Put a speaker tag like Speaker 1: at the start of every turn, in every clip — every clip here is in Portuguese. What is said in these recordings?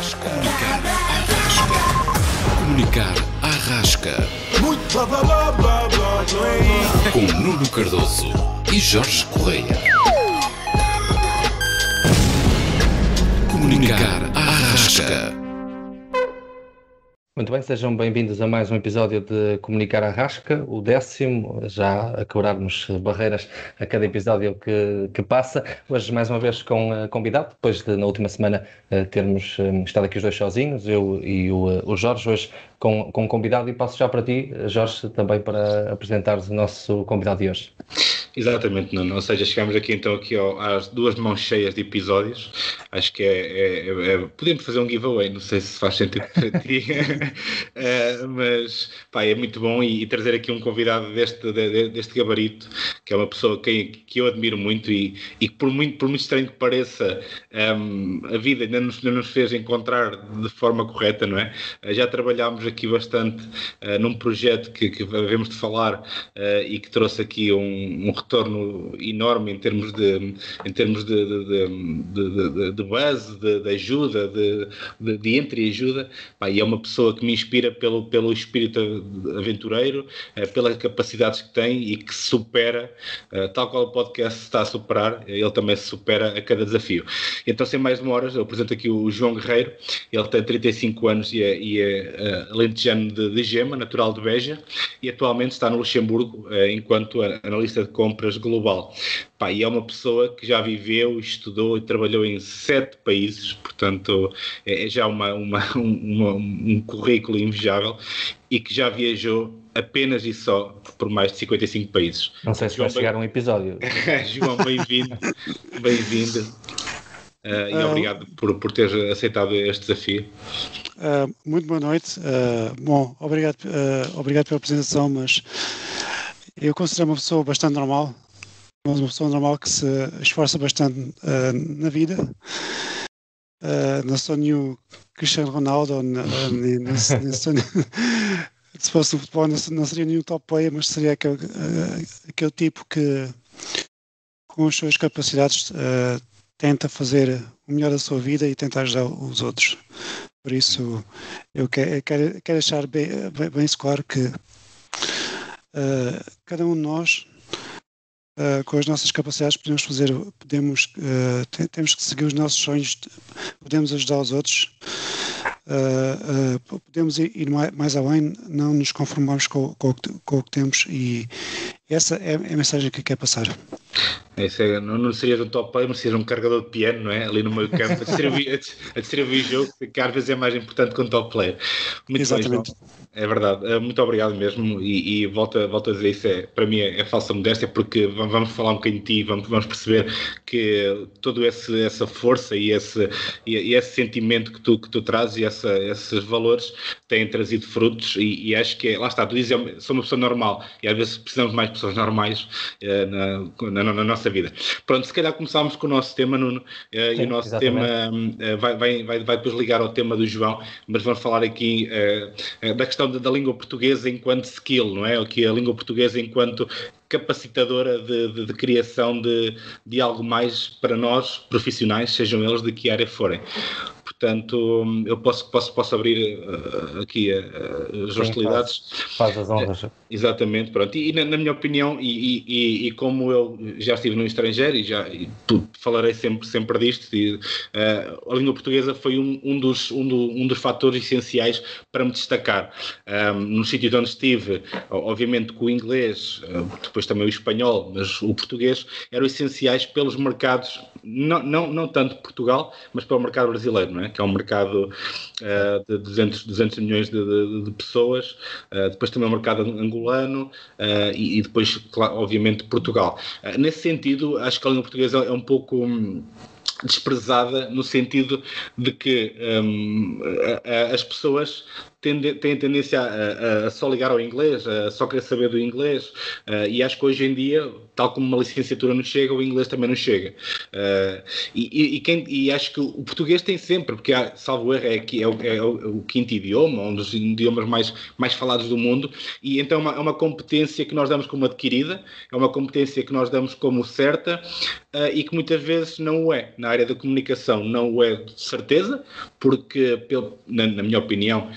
Speaker 1: Arrasca. Comunicar Arrasca. Com Nuno Cardoso e Jorge Correia. Comunicar Arrasca.
Speaker 2: Muito bem, sejam bem-vindos a mais um episódio de Comunicar Arrasca, o 10º, já a quebrarmos barreiras a cada episódio que passa. Hoje, mais uma vez, com convidado, depois de, na última semana, termos estado aqui os dois sozinhos, eu e o Jorge, hoje com convidado, e passo já para ti, Jorge, também para apresentares o nosso convidado de hoje.
Speaker 3: Exatamente, Nuno. Ou seja, chegamos aqui então às duas mãos cheias de episódios. Acho que podemos fazer um giveaway, não sei se faz sentido para ti, mas pá, é muito bom e trazer aqui um convidado deste gabarito, que é uma pessoa que eu admiro muito e que por muito estranho que pareça, a vida ainda nos fez encontrar de forma correta, não é? Já trabalhámos aqui bastante num projeto que havemos de falar e que trouxe aqui um retorno enorme em termos de buzz, de ajuda, de entreajuda, e é uma pessoa que me inspira pelo espírito aventureiro, pelas capacidades que tem e que se supera, tal qual o podcast está a superar, ele também se supera a cada desafio. Então, sem mais demoras, eu apresento aqui o João Guerreiro. Ele tem 35 anos e é alentejano de Gema, natural de Beja, e atualmente está no Luxemburgo enquanto analista de compras global. E é uma pessoa que já viveu, estudou e trabalhou em 7 países, portanto é já um currículo invejável, e que já viajou apenas e só por mais de 55 países.
Speaker 2: Não sei se João, vai chegar um episódio.
Speaker 3: João, bem-vindo. E obrigado por ter aceitado este desafio.
Speaker 4: Muito boa noite. Obrigado pela apresentação, mas eu considero uma pessoa bastante normal, uma pessoa normal que se esforça bastante na vida. Não sou nenhum Cristiano Ronaldo, se fosse no futebol não seria nenhum top player, mas seria aquele tipo que, com as suas capacidades, tenta fazer o melhor da sua vida e tenta ajudar os outros. Por isso, eu quero deixar bem isso claro que cada um de nós, com as nossas capacidades, temos que seguir os nossos sonhos, podemos ajudar os outros, podemos ir mais além, não nos conformarmos com o que temos, e essa é a mensagem que eu quero passar.
Speaker 3: Não seria um top player, mas seria um carregador de piano, não é? Ali no meio campo, a distribuir jogo, que às vezes é mais importante que um top player. Muito
Speaker 4: Exatamente.
Speaker 3: Bem, é verdade. Muito obrigado mesmo, e volto a dizer isso, para mim é falsa modéstia, porque vamos falar um bocadinho de ti, vamos perceber que toda essa força e esse sentimento que tu trazes e esses valores têm trazido frutos, e acho que lá está, tu dizes, sou uma pessoa normal, e às vezes precisamos mais de pessoas normais na nossa vida. Pronto, se calhar começámos com o nosso tema, Nuno, e o nosso
Speaker 2: exatamente.
Speaker 3: tema vai depois ligar ao tema do João, mas vamos falar aqui da questão da língua portuguesa enquanto skill, não é? Aqui a língua portuguesa enquanto capacitadora de criação de algo mais para nós, profissionais, sejam eles de que área forem. Portanto, eu posso abrir aqui as hostilidades.
Speaker 2: Faz as honras.
Speaker 3: Exatamente, pronto. E na minha opinião, e como eu já estive no estrangeiro e falarei sempre disto, a língua portuguesa foi um dos fatores essenciais para me destacar. Nos sítios onde estive, obviamente com o inglês, depois também o espanhol, mas o português, eram essenciais pelos mercados, não tanto Portugal, mas pelo mercado brasileiro, não é? Que é um mercado de 200 milhões de pessoas, depois também o mercado angolano, e depois, claro, obviamente, Portugal. Nesse sentido, acho que a língua portuguesa é um pouco desprezada, no sentido de que as pessoas têm tendência a só ligar ao inglês, a só querer saber do inglês, e acho que hoje em dia, tal como uma licenciatura não chega, o inglês também não chega. E acho que o português tem sempre, porque salvo erro, é o quinto idioma, um dos idiomas mais falados do mundo, e então é uma competência que nós damos como adquirida, é uma competência que nós damos como certa, e que muitas vezes não o é. Na área da comunicação não o é de certeza, porque, na minha opinião,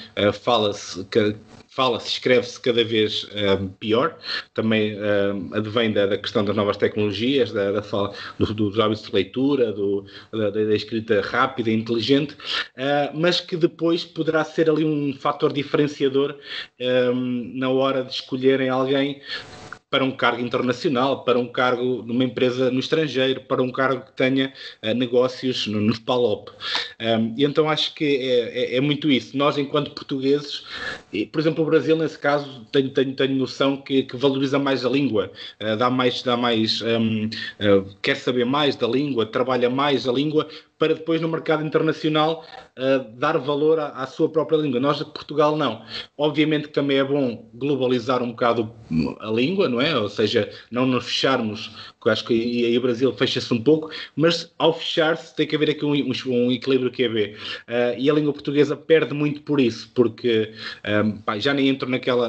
Speaker 3: escreve-se cada vez pior. Também advém da questão das novas tecnologias, dos hábitos de leitura, da escrita rápida e inteligente, mas que depois poderá ser ali um fator diferenciador na hora de escolherem alguém para um cargo internacional, para um cargo numa empresa no estrangeiro, para um cargo que tenha negócios nos PALOP. E então acho que é muito isso. Nós, enquanto portugueses, por exemplo, o Brasil, nesse caso, tenho noção que valoriza mais a língua, quer saber mais da língua, trabalha mais a língua, para depois no mercado internacional dar valor à sua própria língua. Nós, de Portugal, não. Obviamente que também é bom globalizar um bocado a língua, não é? Ou seja, não nos fecharmos, que eu acho que aí o Brasil fecha-se um pouco, mas ao fechar-se tem que haver aqui um equilíbrio QB. E a língua portuguesa perde muito por isso, porque já nem entro naquele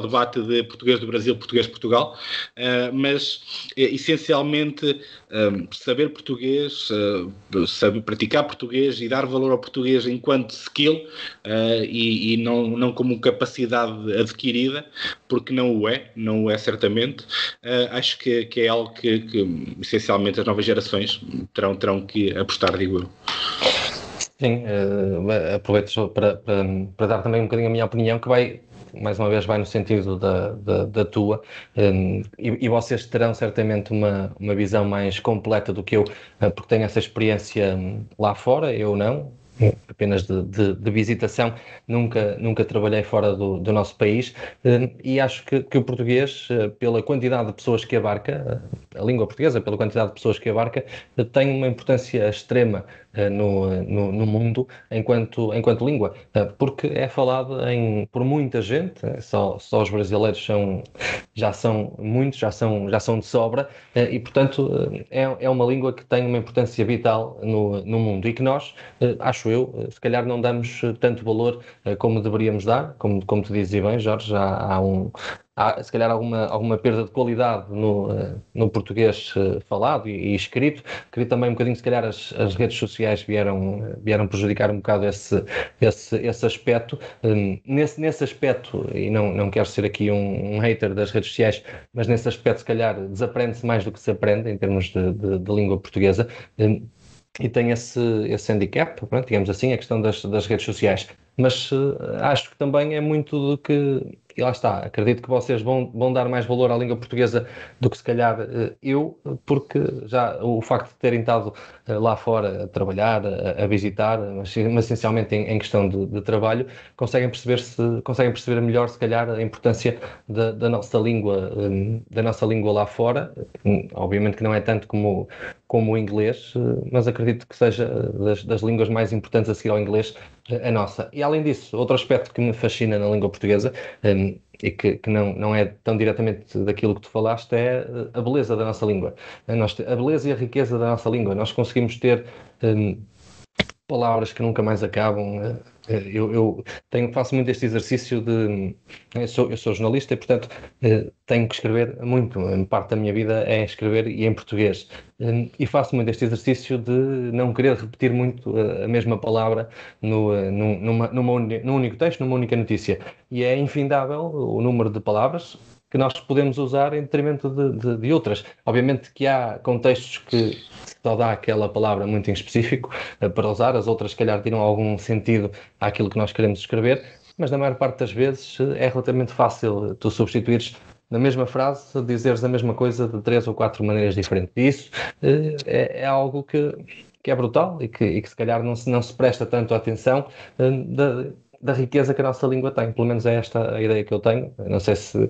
Speaker 3: debate de português do Brasil, português de Portugal, mas essencialmente saber português, saber praticar português e dar valor ao português enquanto skill e não como capacidade adquirida, porque não o é certamente. Acho que é algo que essencialmente as novas gerações terão que apostar, digo eu.
Speaker 2: Sim, aproveito só para dar também um bocadinho a minha opinião, que mais uma vez vai no sentido da tua, e vocês terão certamente uma visão mais completa do que eu, porque tenho essa experiência lá fora, eu não, apenas de visitação, nunca trabalhei fora do nosso país, e acho que o português, pela quantidade de pessoas que abarca, a língua portuguesa, pela quantidade de pessoas que abarca, tem uma importância extrema no mundo enquanto língua, porque é falada por muita gente, só os brasileiros já são muitos, já são de sobra, e portanto é uma língua que tem uma importância vital no mundo, e que nós, acho eu, se calhar não damos tanto valor como deveríamos dar, como tu dizes bem, Jorge, há se calhar alguma perda de qualidade no português falado e escrito. Queria também um bocadinho, se calhar as redes sociais vieram prejudicar um bocado esse aspecto. Nesse aspecto, e não quero ser aqui um hater das redes sociais, mas nesse aspecto se calhar desaprende-se mais do que se aprende em termos de língua portuguesa. E tem esse handicap, pronto, digamos assim, a questão das redes sociais. Mas acho que também é muito do que, e lá está, acredito que vocês vão dar mais valor à língua portuguesa do que se calhar eu, porque já o facto de terem estado lá fora a trabalhar, a visitar, mas essencialmente em questão de trabalho, conseguem perceber melhor se calhar a importância da nossa língua lá fora. Obviamente que não é tanto como o inglês, mas acredito que seja das línguas mais importantes a seguir ao inglês, a nossa. E além disso, outro aspecto que me fascina na língua portuguesa, e que não é tão diretamente daquilo que tu falaste, é a beleza da nossa língua. A beleza e a riqueza da nossa língua. Nós conseguimos ter palavras que nunca mais acabam. Eu faço muito este exercício eu sou jornalista e, portanto, tenho que escrever muito. Parte da minha vida é escrever e em português. E faço muito este exercício de não querer repetir muito a mesma palavra num único texto, numa única notícia. E é infindável o número de palavras que nós podemos usar em detrimento de outras. Obviamente que há contextos que só dá aquela palavra muito em específico para usar, as outras se calhar tiram algum sentido àquilo que nós queremos escrever, mas na maior parte das vezes é relativamente fácil tu substituires na mesma frase, dizeres a mesma coisa de 3 ou 4 maneiras diferentes. E isso é algo que é brutal e que se calhar não se presta tanto atenção da riqueza que a nossa língua tem. Pelo menos é esta a ideia que eu tenho. Não sei se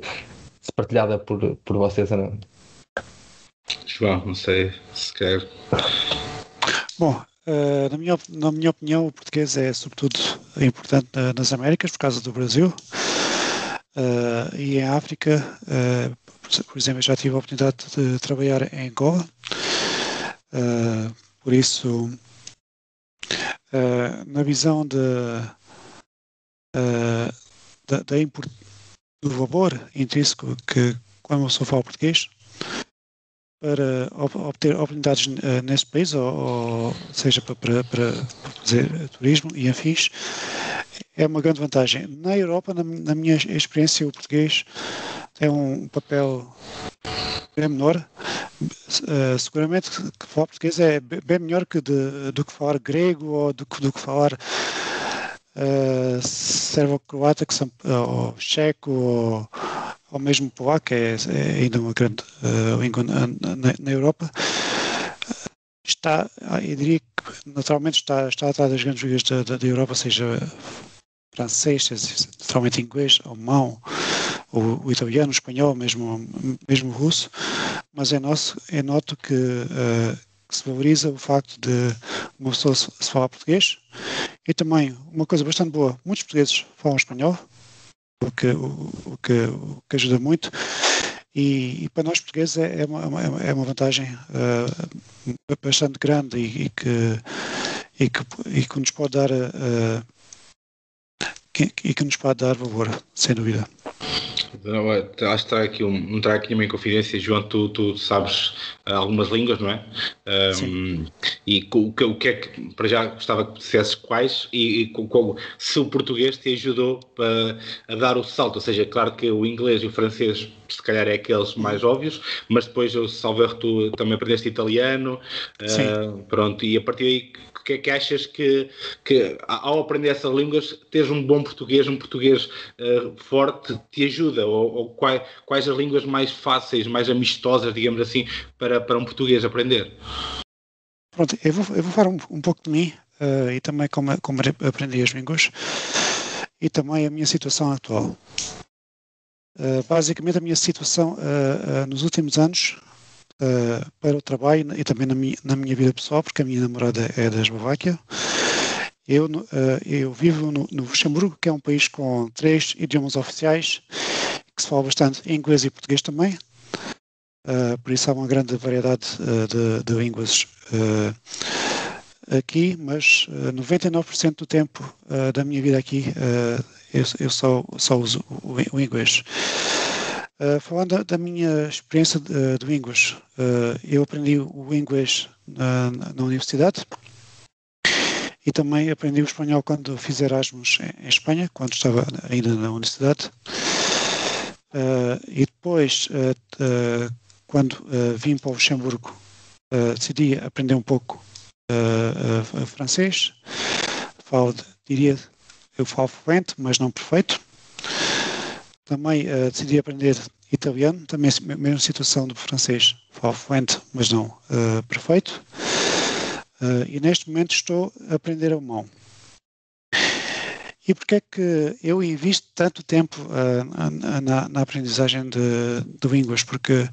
Speaker 2: partilhada por vocês ou não.
Speaker 3: João, não sei se quer.
Speaker 4: Bom, na minha opinião, o português é sobretudo importante nas Américas, por causa do Brasil, e em África, por exemplo, eu já tive a oportunidade de trabalhar em Angola, por isso, na visão do valor intrínseco que quando uma pessoa fala português, para obter oportunidades nesse país, ou seja, para fazer turismo e afins, é uma grande vantagem. Na Europa, na minha experiência, o português tem um papel bem menor. Seguramente que falar português é bem melhor do que falar grego ou do que falar serbo-croata, ou checo, ou mesmo polaco, é ainda uma grande língua na Europa. Eu diria que naturalmente está atrás das grandes línguas da Europa, seja francês, seja naturalmente inglês, alemão, o italiano, o espanhol, mesmo o russo, mas noto que se valoriza o facto de uma pessoa se falar português, e também uma coisa bastante boa, muitos portugueses falam espanhol, o que ajuda muito, e para nós portugueses é uma vantagem bastante grande e que nos pode dar valor, sem dúvida.
Speaker 3: Acho que trago aqui uma inconfidência, João. Tu sabes algumas línguas, não é? E o que é que, para já, gostava que dissesses quais se o português te ajudou a dar o salto. Ou seja, claro que o inglês e o francês, se calhar, é aqueles mais óbvios, mas depois, salvo erro, tu também aprendeste italiano. Pronto, e a partir daí, o que é que achas que ao aprender essas línguas, teres um bom português, forte, te ajuda? Ou quais as línguas mais fáceis, mais amistosas, digamos assim, para um português aprender?
Speaker 4: Pronto, eu vou falar um pouco de mim e também como aprendi as línguas e também a minha situação atual. Basicamente, a minha situação nos últimos anos para o trabalho e também na minha vida pessoal, porque a minha namorada é da Eslováquia. Eu vivo no Luxemburgo, que é um país com 3 idiomas oficiais, que se fala bastante inglês e português também. Por isso há uma grande variedade de línguas aqui, mas 99% do tempo da minha vida aqui eu só uso o inglês. Falando da minha experiência de línguas, eu aprendi o inglês na universidade e também aprendi o espanhol quando fiz Erasmus em Espanha, quando estava ainda na universidade. E depois, quando vim para o Luxemburgo, decidi aprender um pouco francês. Eu falo fluente, mas não perfeito. Também decidi aprender italiano, também a mesma situação do francês. Falo fluente, mas não perfeito. E neste momento estou a aprender alemão. E porquê é que eu invisto tanto tempo na aprendizagem de línguas? Porque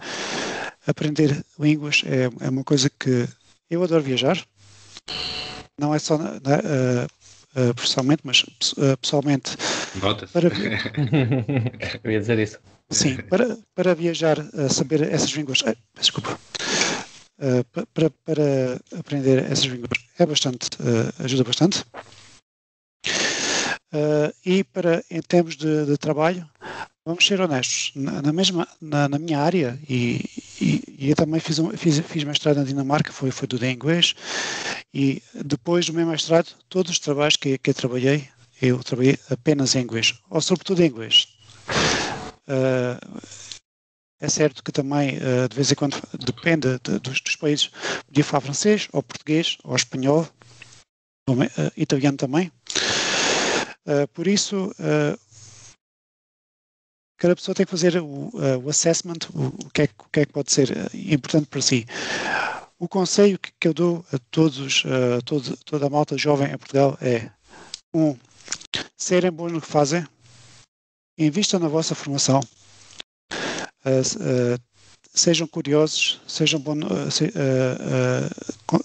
Speaker 4: aprender línguas é uma coisa que eu adoro viajar. Não é só profissionalmente, mas pessoalmente.
Speaker 3: Nota-se.
Speaker 2: Eu ia dizer isso.
Speaker 4: Sim, para viajar, saber essas línguas. Desculpa. Para aprender essas línguas ajuda bastante. E em termos de trabalho, vamos ser honestos, na minha área, e eu também fiz mestrado na Dinamarca, foi tudo em inglês, e depois do meu mestrado, todos os trabalhos que eu trabalhei apenas em inglês, ou sobretudo em inglês. É certo que também, de vez em quando, depende dos países, podia falar francês, ou português, ou espanhol, ou italiano também. Por isso, cada pessoa tem que fazer o assessment, o que é que pode ser importante para si. O conselho que eu dou a toda a malta jovem em Portugal é: serem bons no que fazem, invistam na vossa formação, sejam curiosos,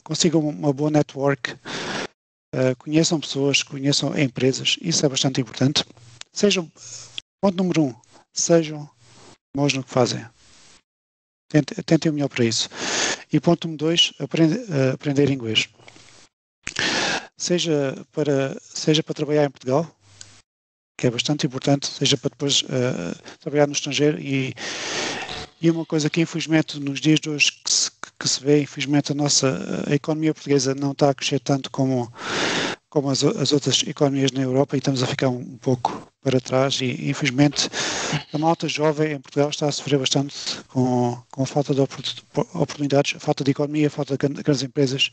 Speaker 4: consigam uma boa network, conheçam pessoas, conheçam empresas, isso é bastante importante. Ponto número 1, sejam bons no que fazem. Tentem o melhor para isso. E ponto número 2, aprender inglês. Seja para trabalhar em Portugal, que é bastante importante, seja para depois trabalhar no estrangeiro E uma coisa que infelizmente nos dias de hoje que se vê, infelizmente a economia portuguesa não está a crescer tanto como as outras economias na Europa, e estamos a ficar um pouco para trás, e infelizmente a malta jovem em Portugal está a sofrer bastante com a falta de oportunidades, a falta de economia, a falta de grandes empresas.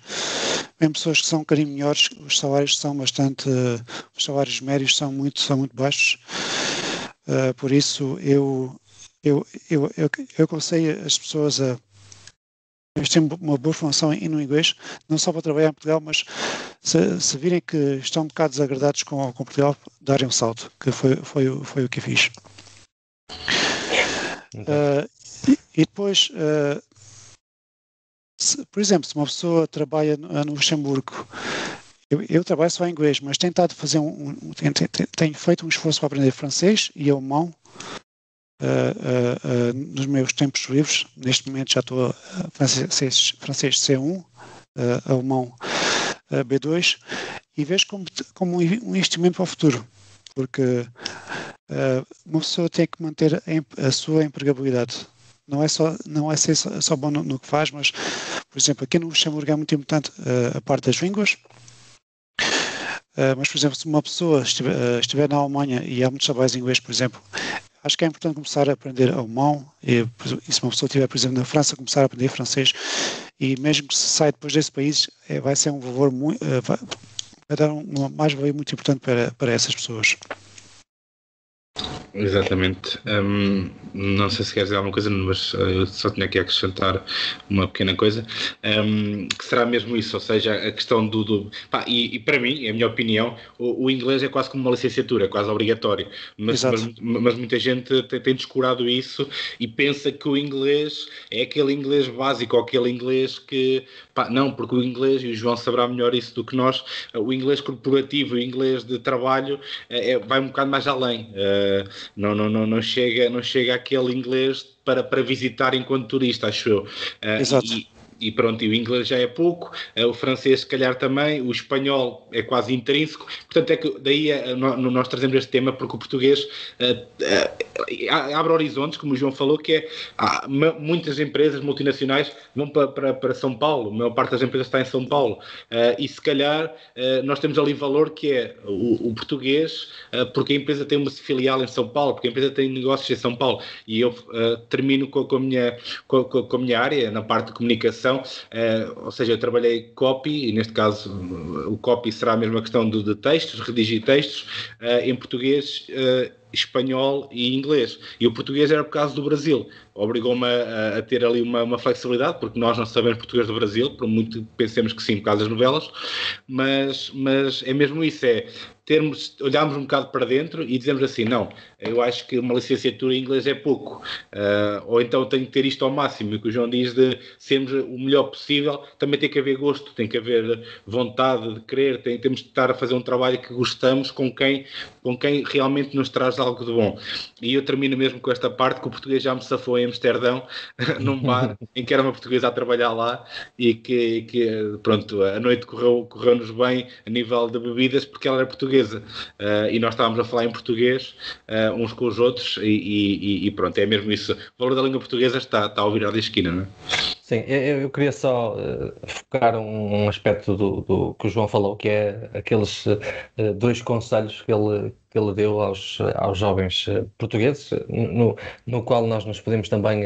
Speaker 4: Mesmo pessoas que são um bocadinho melhores, os salários os salários médios são muito baixos. Por isso eu aconselho as pessoas a terem uma boa formação no inglês, não só para trabalhar em Portugal, mas se virem que estão um bocado desagradados com Portugal, darem um salto, que foi o que eu fiz. E depois, por exemplo, se uma pessoa trabalha no Luxemburgo, eu trabalho só em inglês, mas tenho tentado fazer tenho feito um esforço para aprender francês e alemão nos meus tempos livres. Neste momento já estou a francês C1, alemão B2, e vejo como um investimento para o futuro, porque uma pessoa tem que manter a sua empregabilidade. Não é ser só bom no que faz, mas, por exemplo, aqui no Luxemburgo é muito importante a parte das línguas. Mas, por exemplo, se uma pessoa estiver na Alemanha e há muitos trabalhos em inglês, por exemplo, acho que é importante começar a aprender alemão, e se uma pessoa estiver, por exemplo, na França, começar a aprender francês, e mesmo que se saia depois desse país, vai ser um valor vai dar uma mais-valia muito importante para essas pessoas.
Speaker 3: Exatamente. Não sei se queres dizer alguma coisa, mas eu só tinha aqui a acrescentar uma pequena coisa, que será mesmo isso, ou seja, a questão e para mim, é a minha opinião, o inglês é quase como uma licenciatura, é quase obrigatório, mas muita gente tem descurado isso e pensa que o inglês é aquele inglês básico, ou aquele inglês que, não, porque o inglês, e o João saberá melhor isso do que nós, o inglês corporativo, o inglês de trabalho vai um bocado mais além. Não chega àquele inglês para visitar enquanto turista, acho eu.
Speaker 4: Exato.
Speaker 3: E pronto, e o inglês já é pouco, o francês se calhar também, o espanhol é quase intrínseco, portanto é que daí nós trazemos este tema, porque o português abre horizontes, como o João falou, que muitas empresas multinacionais vão para São Paulo, a maior parte das empresas está em São Paulo, e se calhar nós temos ali valor que é o português, porque a empresa tem uma filial em São Paulo, porque a empresa tem negócios em São Paulo, e eu termino com a minha área, na parte de comunicação. Ou seja, eu trabalhei copy, e neste caso o copy será a mesma questão de textos, redigir textos em português, espanhol e inglês. E o português era por causa do Brasil. Obrigou-me a ter ali uma flexibilidade, porque nós não sabemos português do Brasil, por muito que pensemos que sim, por causa das novelas, mas é mesmo isso, olharmos um bocado para dentro e dizemos assim, não, eu acho que uma licenciatura em inglês é pouco, ou então tenho que ter isto ao máximo, e o que o João diz de sermos o melhor possível, também tem que haver gosto, tem que haver vontade de querer, temos de estar a fazer um trabalho que gostamos com quem realmente nos traz algo de bom. E eu termino mesmo com esta parte, que o português já me safou em Amsterdão, num bar em que era uma portuguesa a trabalhar lá, e que pronto, a noite correu-nos bem a nível de bebidas, porque ela era portuguesa, e nós estávamos a falar em português uns com os outros, e pronto, é mesmo isso. O valor da língua portuguesa está ao virar da esquina, não é?
Speaker 2: Sim, eu queria só focar um aspecto do que o João falou, que é aqueles 2 conselhos que ele deu aos jovens portugueses, no qual nós nos podemos também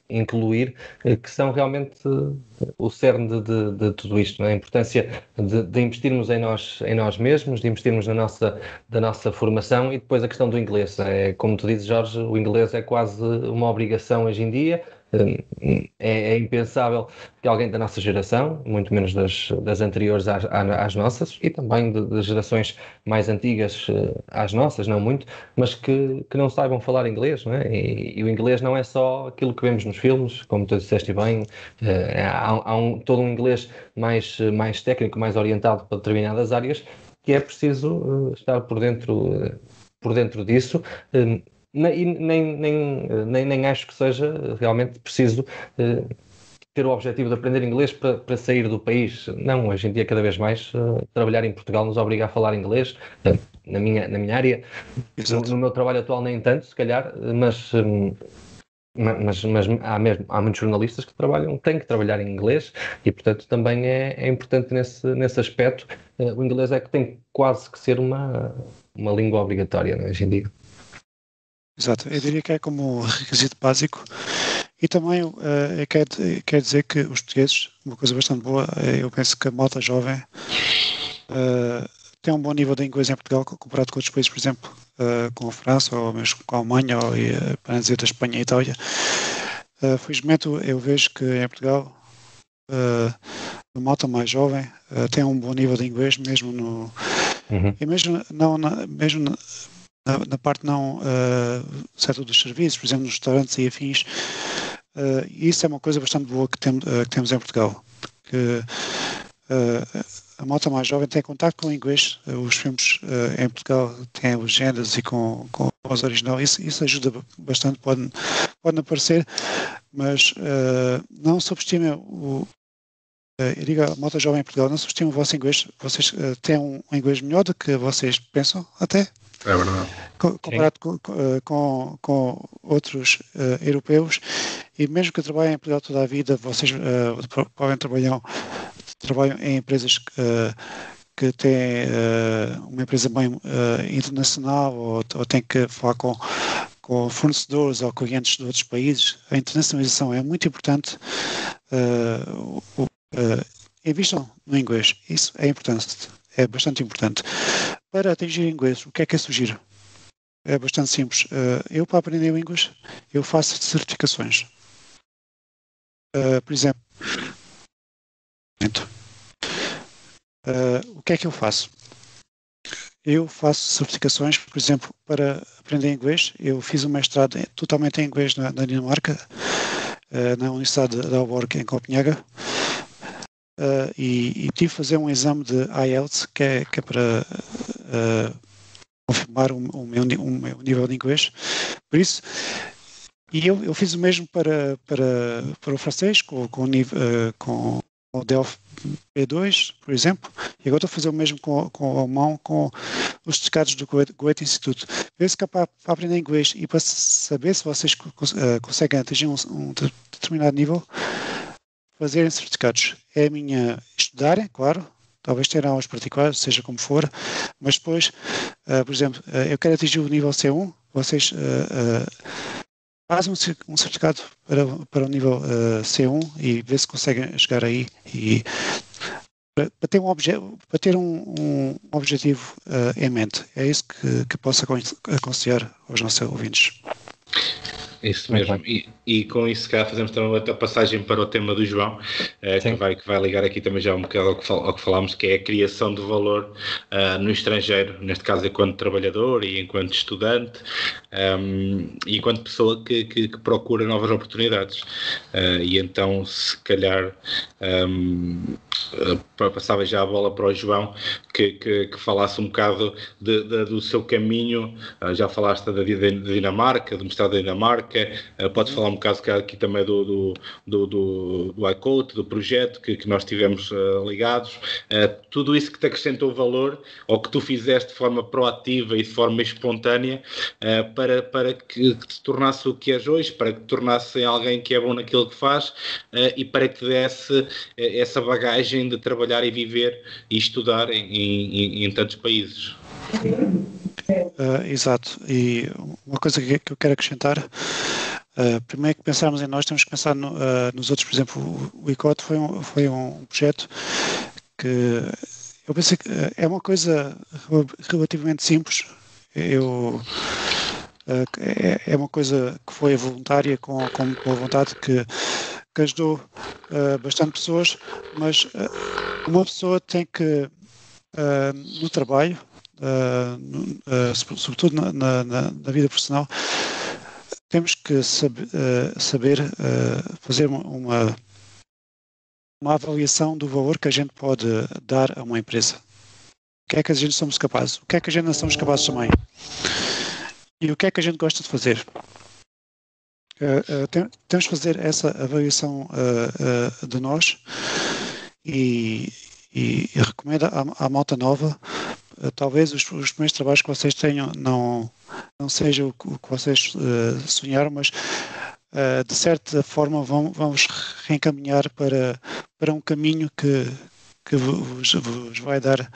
Speaker 2: incluir, que são realmente o cerne de tudo isto, não é? A importância de investirmos em nós mesmos, de investirmos da nossa formação, e depois a questão do inglês. Como tu dizes, Jorge, o inglês é quase uma obrigação hoje em dia. É impensável que alguém da nossa geração, muito menos das anteriores às nossas, e também de gerações mais antigas às nossas, não muito, mas que não saibam falar inglês, não é? E o inglês não é só aquilo que vemos nos filmes, como tu disseste bem, há todo um inglês mais técnico, mais orientado para determinadas áreas, que é preciso estar por dentro disso. E nem acho que seja realmente preciso ter o objetivo de aprender inglês para sair do país. Não, hoje em dia cada vez mais trabalhar em Portugal nos obriga a falar inglês, na minha área. No meu trabalho atual nem tanto, se calhar, mas Mas há muitos jornalistas que têm que trabalhar em inglês e, portanto, também é importante nesse aspecto. O inglês é que tem quase que ser uma língua obrigatória, né, hoje em dia.
Speaker 4: Exato, eu diria que é como requisito básico. E também quer dizer que os portugueses, uma coisa bastante boa, eu penso que a malta jovem tem um bom nível de inglês em Portugal comparado com outros países, por exemplo, com a França ou mesmo com a Alemanha ou, para dizer, da Espanha e Itália. Felizmente eu vejo que em Portugal a malta mais jovem tem um bom nível de inglês, mesmo no... E mesmo, mesmo na parte não setor dos serviços, por exemplo, nos restaurantes e afins, isso é uma coisa bastante boa que temos em Portugal. Que a malta mais jovem tem contato com o inglês. Os filmes em Portugal têm legendas e com a voz original. Isso ajuda bastante, pode não parecer, mas não subestimem eu digo à malta jovem em Portugal, não subestimem o vosso inglês. Vocês têm um inglês melhor do que vocês pensam, até.
Speaker 3: É verdade.
Speaker 4: Comparado com outros europeus, e mesmo que trabalhem em Portugal toda a vida, vocês provavelmente trabalham em empresas que têm uma empresa bem internacional ou têm que falar com fornecedores ou clientes de outros países. A internacionalização é muito importante. Investam no inglês, isso é importante, é bastante importante. Para atingir o inglês, o que é eu sugiro? É bastante simples. Eu, para aprender o inglês, eu faço certificações. Por exemplo, o que é que eu faço? Eu faço certificações, por exemplo, para aprender inglês. Eu fiz um mestrado totalmente em inglês na Dinamarca, na Universidade de Aalborg, em Copenhaga. E tive de fazer um exame de IELTS, que é para confirmar o meu nível de inglês. Por isso, e eu fiz o mesmo para o francês, com o DELF B2, por exemplo, e agora estou a fazer o mesmo com o alemão, com os certificados do Goethe Instituto. Esse que é para aprender inglês e para saber se vocês conseguem atingir um determinado nível, fazerem certificados. É a minha estudarem, claro, talvez terão aulas particulares, seja como for, mas depois, por exemplo, eu quero atingir o nível C1, vocês fazem um certificado para o nível C1 e ver se conseguem chegar aí e para ter um objetivo em mente. É isso que posso aconselhar aos nossos ouvintes.
Speaker 3: Isso mesmo, e com isso cá fazemos também outra passagem para o tema do João, que vai ligar aqui também já um bocado ao que falámos, que é a criação de valor no estrangeiro, neste caso enquanto trabalhador e enquanto estudante, e enquanto pessoa que procura novas oportunidades. E então, se calhar, passava já a bola para o João, que falasse um bocado do seu caminho. Já falaste da Dinamarca, do mestrado da Dinamarca. Podes falar um bocado aqui também do iCoach, do projeto que nós tivemos ligados. Tudo isso que te acrescentou valor, ou que tu fizeste de forma proativa e de forma espontânea, para que te tornasse o que és hoje, para que te tornasse alguém que é bom naquilo que faz, e para que te desse essa bagagem de trabalhar e viver e estudar em tantos países.
Speaker 4: Exato, e uma coisa que eu quero acrescentar, primeiro que pensarmos em nós, temos que pensar nos outros. Por exemplo, o ICOT foi um projeto que eu pensei que é uma coisa relativamente simples. É uma coisa que foi voluntária, com boa vontade, que ajudou bastante pessoas, mas uma pessoa tem que, no trabalho, sobretudo na vida profissional, temos que saber fazer uma avaliação do valor que a gente pode dar a uma empresa. O que é que a gente somos capazes? O que é que a gente não somos capazes também? E o que é que a gente gosta de fazer? Temos que fazer essa avaliação de nós e recomendo à malta nova, talvez os primeiros trabalhos que vocês tenham não seja o que vocês sonharam, mas de certa forma vamos reencaminhar para um caminho que vos vai dar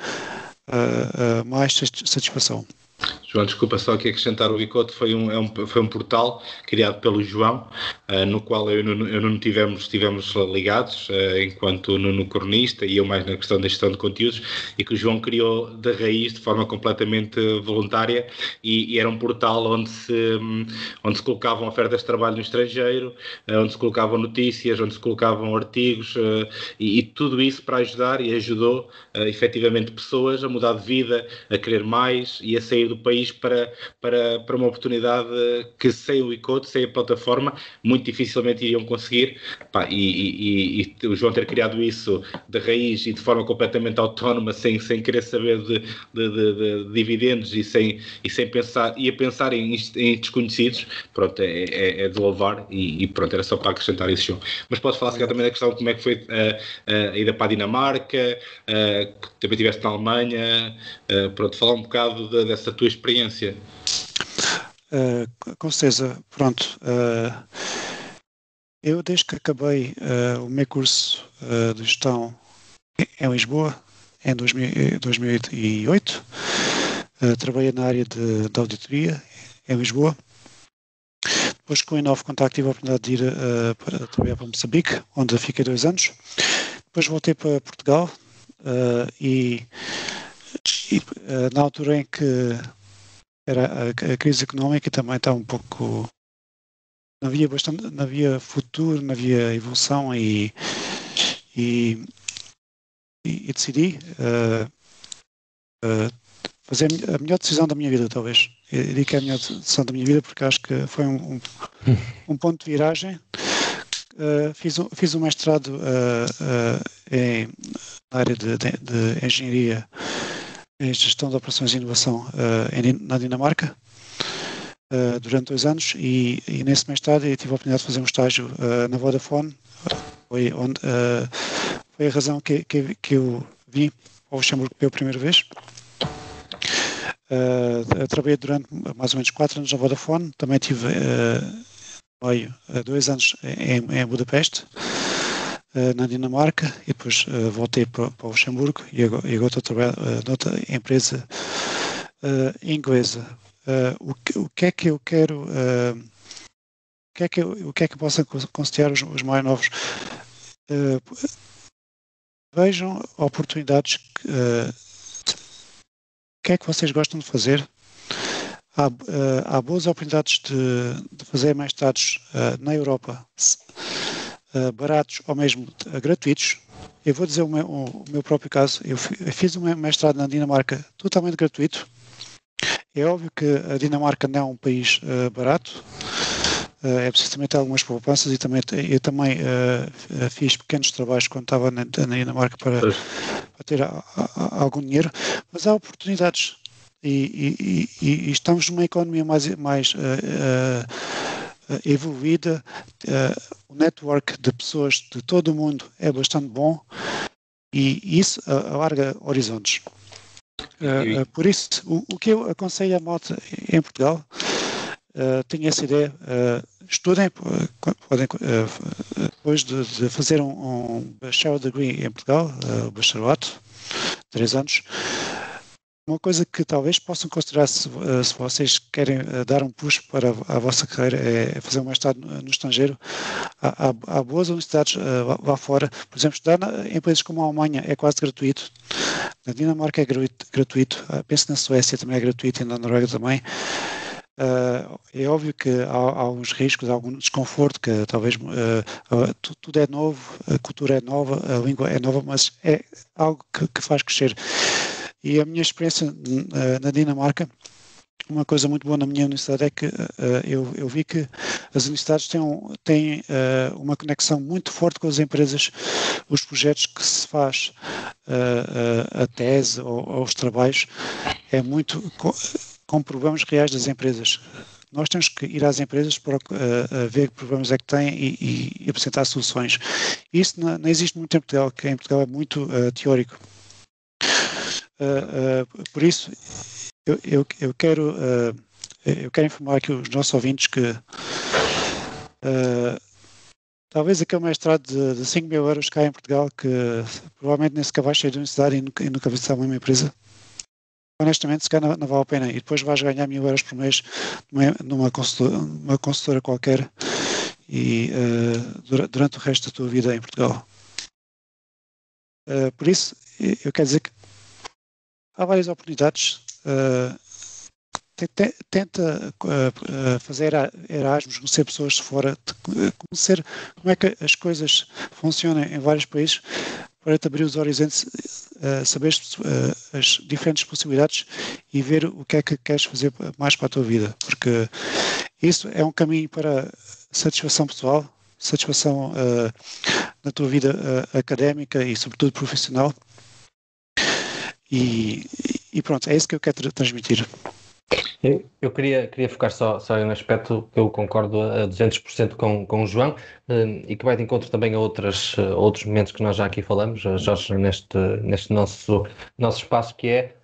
Speaker 4: mais satisfação.
Speaker 3: João, desculpa só aqui acrescentar, o Bicote foi um portal criado pelo João, no qual eu e o Nuno tivemos ligados, enquanto o Nuno cronista e eu mais na questão da gestão de conteúdos, e que o João criou da raiz de forma completamente voluntária, e era um portal onde se colocavam ofertas de trabalho no estrangeiro, onde se colocavam notícias, onde se colocavam artigos, e tudo isso para ajudar, e ajudou efetivamente pessoas a mudar de vida, a querer mais e a sair do país para uma oportunidade que sem o e-code, sem a plataforma, muito dificilmente iriam conseguir. E o João ter criado isso de raiz e de forma completamente autónoma, sem querer saber de dividendos e sem pensar, e a pensar em desconhecidos, pronto, é de louvar, e pronto, era só para acrescentar isso, João. Mas podes falar também da questão de como é que foi a ida para a Dinamarca, que também estiveste na Alemanha, pronto, falar um bocado dessa tua experiência.
Speaker 4: Com certeza, pronto. Eu, desde que acabei o meu curso de gestão em Lisboa, em 2008, trabalhei na área de auditoria em Lisboa. Depois, com o Inove Contacto, tive a oportunidade de ir para trabalhar para Moçambique, onde fiquei 2 anos. Depois voltei para Portugal e na altura em que era a crise económica, também estava um pouco... Não havia futuro, não havia evolução, e decidi fazer a melhor decisão da minha vida, talvez. Eu digo que é a melhor decisão da minha vida porque acho que foi um ponto de viragem. Fiz um mestrado na área de engenharia em gestão de operações e inovação na Dinamarca durante 2 anos, e nesse mestrado eu tive a oportunidade de fazer um estágio na Vodafone. Foi a razão que eu vim ao Luxemburgo pela primeira vez. Trabalhei durante mais ou menos 4 anos na Vodafone. Também tive 2 anos em Budapeste, na Dinamarca, e depois voltei para o Luxemburgo, e agora estou a trabalhar noutra empresa inglesa. O que é que eu quero, o que é que eu posso considerar os mais novos? Vejam oportunidades. O que é que vocês gostam de fazer? Há boas oportunidades de fazer mestrados na Europa, baratos ou mesmo gratuitos. Eu vou dizer o meu próprio caso. Eu fiz um mestrado na Dinamarca totalmente gratuito. É óbvio que a Dinamarca não é um país barato. É preciso também ter algumas poupanças, e eu também fiz pequenos trabalhos quando estava na Dinamarca para ter algum dinheiro, mas há oportunidades, e estamos numa economia mais evoluída. O network de pessoas de todo o mundo é bastante bom, e isso alarga horizontes. Por isso, o que eu aconselho a malta em Portugal, tenho essa ideia, estudem, podem, depois de fazer um bachelor degree em Portugal, bacharelato, 3 anos. Uma coisa que talvez possam considerar, se vocês querem dar um push para a vossa carreira, é fazer um mestrado no estrangeiro. Há boas universidades lá fora. Por exemplo, estudar em países como a Alemanha é quase gratuito. Na Dinamarca é gratuito. Penso na Suécia também é gratuito, e na Noruega também. É óbvio que há alguns riscos, algum desconforto, que talvez tudo é novo, a cultura é nova, a língua é nova, mas é algo que faz crescer. E a minha experiência na Dinamarca, uma coisa muito boa na minha universidade é que eu vi que as universidades têm uma conexão muito forte com as empresas. Os projetos que se faz, a tese ou os trabalhos, é muito com problemas reais das empresas. Nós temos que ir às empresas para ver que problemas é que têm e apresentar soluções. Isso não existe muito em Portugal, que em Portugal é muito teórico. Por isso, eu quero informar aqui os nossos ouvintes que talvez aquele mestrado de 5 mil euros cá em Portugal, que provavelmente nem sequer vais sair da universidade e nunca visitar uma mesma empresa. Honestamente, se calhar não vale a pena. E depois vais ganhar 1.000 euros por mês numa consultora qualquer e durante o resto da tua vida em Portugal. Por isso, eu quero dizer que há várias oportunidades. Tenta fazer Erasmus, conhecer pessoas de fora, conhecer como é que as coisas funcionam em vários países, para te abrir os horizontes, saber as diferentes possibilidades e ver o que é que queres fazer mais para a tua vida, porque isso é um caminho para satisfação pessoal, satisfação na tua vida académica e sobretudo profissional, e pronto, é isso que eu quero transmitir.
Speaker 2: Eu queria focar só em um aspecto que eu concordo a 200% com o João, e que vai de encontro também a outros momentos que nós já aqui falamos, Jorge, neste nosso espaço, que é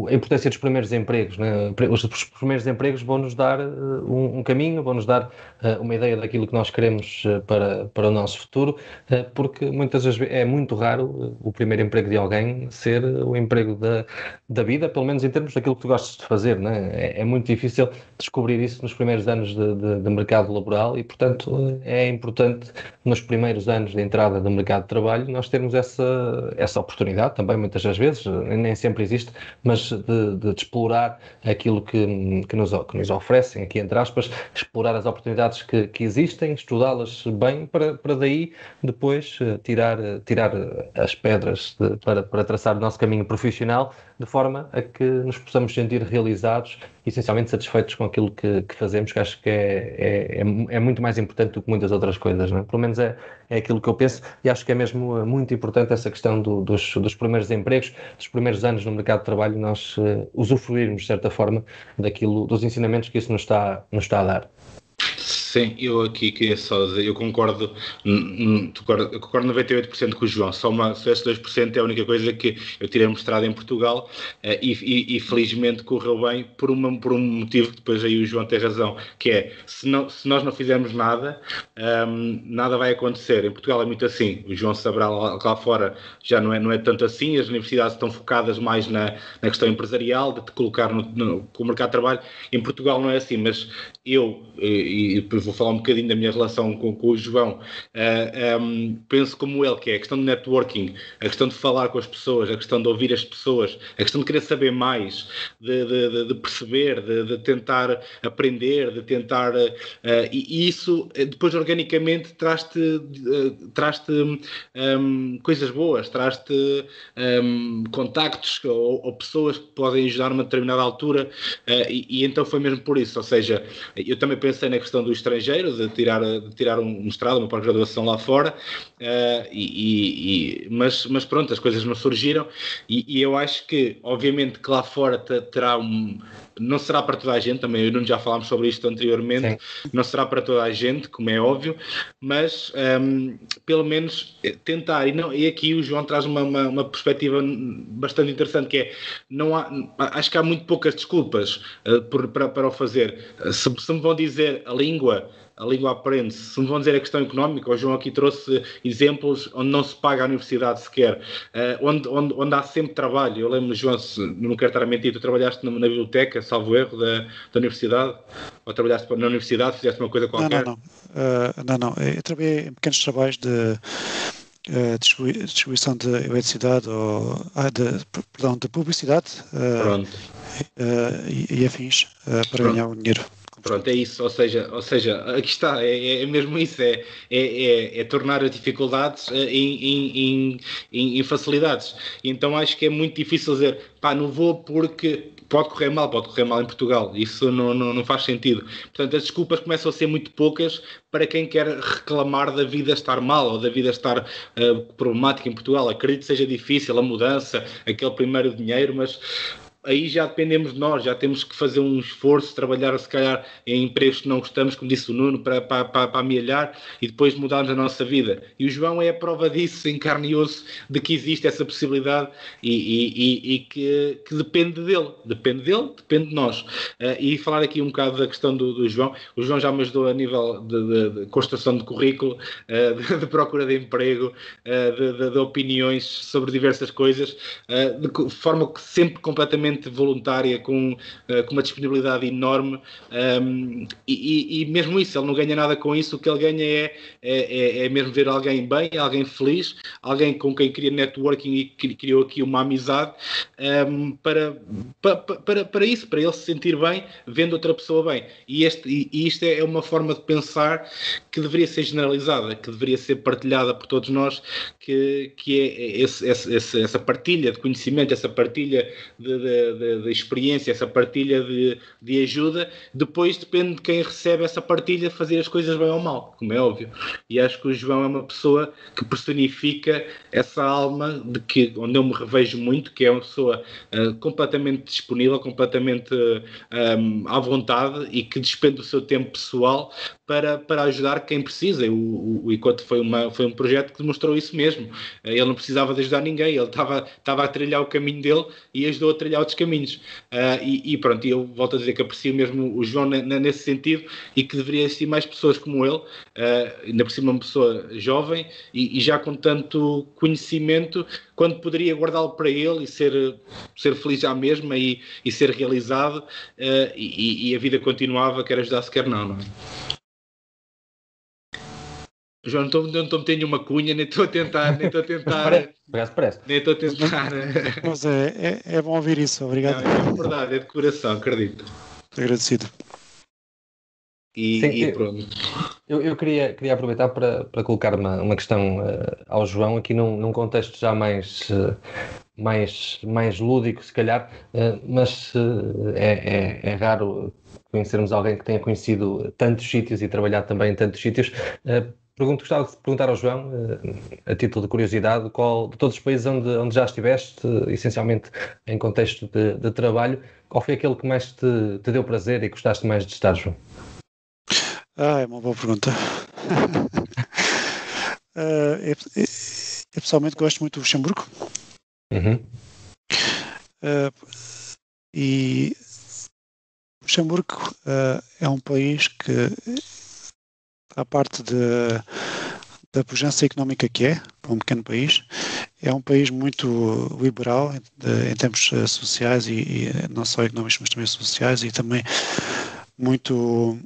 Speaker 2: a importância dos primeiros empregos, né? Os primeiros empregos vão-nos dar um caminho, vão-nos dar uma ideia daquilo que nós queremos para o nosso futuro, porque muitas vezes é muito raro o primeiro emprego de alguém ser o emprego da vida, pelo menos em termos daquilo que tu gostas de fazer, né? É muito difícil descobrir isso nos primeiros anos de mercado laboral e, portanto, é importante nos primeiros anos de entrada no mercado de trabalho nós termos essa oportunidade também, muitas das vezes, nem sempre existe, mas de explorar aquilo que nos oferecem, aqui entre aspas, explorar as oportunidades que existem, estudá-las bem, para daí depois tirar as pedras para traçar o nosso caminho profissional, de forma a que nos possamos sentir realizados e essencialmente satisfeitos com aquilo que fazemos, que acho que é muito mais importante do que muitas outras coisas, não é? Pelo menos é aquilo que eu penso, e acho que é mesmo muito importante essa questão dos primeiros empregos, dos primeiros anos no mercado de trabalho, nós usufruirmos, de certa forma, dos ensinamentos que isso nos está a dar.
Speaker 3: Sim, eu aqui queria só dizer, eu concordo 98% com o João, só esse 2% é a única coisa que eu tirei mestrado em Portugal, e felizmente correu bem por um motivo, depois aí o João tem razão, que é, se nós não fizermos nada, nada vai acontecer. Em Portugal é muito assim, o João saberá lá fora já não é tanto assim, as universidades estão focadas mais na questão empresarial, de te colocar no mercado de trabalho. Em Portugal não é assim, mas eu, e depois vou falar um bocadinho da minha relação com o João, penso como ele, que é a questão de networking, a questão de falar com as pessoas, a questão de ouvir as pessoas, a questão de querer saber mais, de perceber, de tentar aprender, de tentar... e isso depois organicamente traz-te coisas boas, traz-te contactos ou pessoas que podem ajudar numa determinada altura, e então foi mesmo por isso. Ou seja, eu também pensei na questão do estrangeiro, de tirar um mestrado, uma pós-graduação lá fora, mas pronto, as coisas não surgiram, e eu acho que, obviamente, que lá fora terá não será para toda a gente, também eu e Nuno já falámos sobre isto anteriormente. Sim. Não será para toda a gente, como é óbvio, mas pelo menos tentar, e aqui o João traz uma perspectiva bastante interessante, que é, acho que há muito poucas desculpas para o fazer. Se me vão dizer a língua aprende-se. Se me vão dizer a questão económica, o João aqui trouxe exemplos onde não se paga a universidade sequer, onde há sempre trabalho. Eu lembro, João, não quero estar a mentir, tu trabalhaste na biblioteca, salvo erro, da universidade? Ou trabalhaste na universidade, fizeste uma coisa qualquer?
Speaker 4: Não. Eu trabalhei em pequenos trabalhos de distribuição de eletricidade de publicidade e afins para ganhar o dinheiro.
Speaker 3: Pronto, é isso, ou seja, aqui está, é mesmo isso, é tornar as dificuldades em facilidades. Então acho que é muito difícil dizer, não vou porque pode correr mal em Portugal, isso não faz sentido. Portanto, as desculpas começam a ser muito poucas para quem quer reclamar da vida estar mal, ou da vida estar problemática em Portugal. Acredito que seja difícil a mudança, aquele primeiro dinheiro, mas aí já dependemos de nós, já temos que fazer um esforço, trabalhar se calhar em empregos que não gostamos, como disse o Nuno, para amelhar e depois mudarmos a nossa vida. E o João é a prova disso, em carne e osso, de que existe essa possibilidade e que depende dele, depende de nós. E falar aqui um bocado da questão do João, o João já me ajudou a nível de construção de currículo, de procura de emprego, de opiniões sobre diversas coisas, de forma que sempre completamente voluntária, com uma disponibilidade enorme, e mesmo isso, ele não ganha nada com isso. O que ele ganha é mesmo ver alguém bem, alguém feliz, alguém com quem cria networking e que criou aqui uma amizade, para isso, para ele se sentir bem vendo outra pessoa bem. E isto é uma forma de pensar que deveria ser generalizada, que deveria ser partilhada por todos nós, que é essa partilha de conhecimento, essa partilha de experiência, essa partilha de ajuda. Depois depende de quem recebe essa partilha fazer as coisas bem ou mal, como é óbvio. E acho que o João é uma pessoa que personifica essa alma onde eu me revejo muito, que é uma pessoa completamente disponível, completamente à vontade, e que despende o seu tempo pessoal para ajudar quem precisa. O Icote foi um projeto que demonstrou isso mesmo. Ele não precisava de ajudar ninguém, ele estava a trilhar o caminho dele e ajudou a trilhar outros caminhos. E pronto, eu volto a dizer que aprecio mesmo o João nesse sentido, e que deveria existir mais pessoas como ele, ainda por cima uma pessoa jovem e já com tanto conhecimento, quando poderia guardá-lo para ele e ser feliz à mesma e ser realizado, e a vida continuava, quer ajudar-se, quer não é? João, não estou metendo nenhuma cunha, nem estou a tentar.
Speaker 2: Parece.
Speaker 3: Nem estou a tentar.
Speaker 4: Mas é bom ouvir isso, obrigado.
Speaker 3: Não, é verdade, é de coração, acredito.
Speaker 4: Estou agradecido.
Speaker 3: E pronto.
Speaker 2: Eu queria aproveitar para colocar uma questão ao João, aqui num contexto já mais lúdico, se calhar, mas é raro conhecermos alguém que tenha conhecido tantos sítios e trabalhado também em tantos sítios. Gostava de perguntar ao João, a título de curiosidade, de todos os países onde já estiveste, essencialmente em contexto de trabalho, qual foi aquele que mais te deu prazer e gostaste mais de estar, João?
Speaker 4: É uma boa pergunta. Eu pessoalmente gosto muito do Luxemburgo.
Speaker 2: Uhum.
Speaker 4: E o Luxemburgo é um país que, à parte da pujança económica que é, para um pequeno país, é um país muito liberal em termos sociais, e não só económicos, mas também sociais, e também muito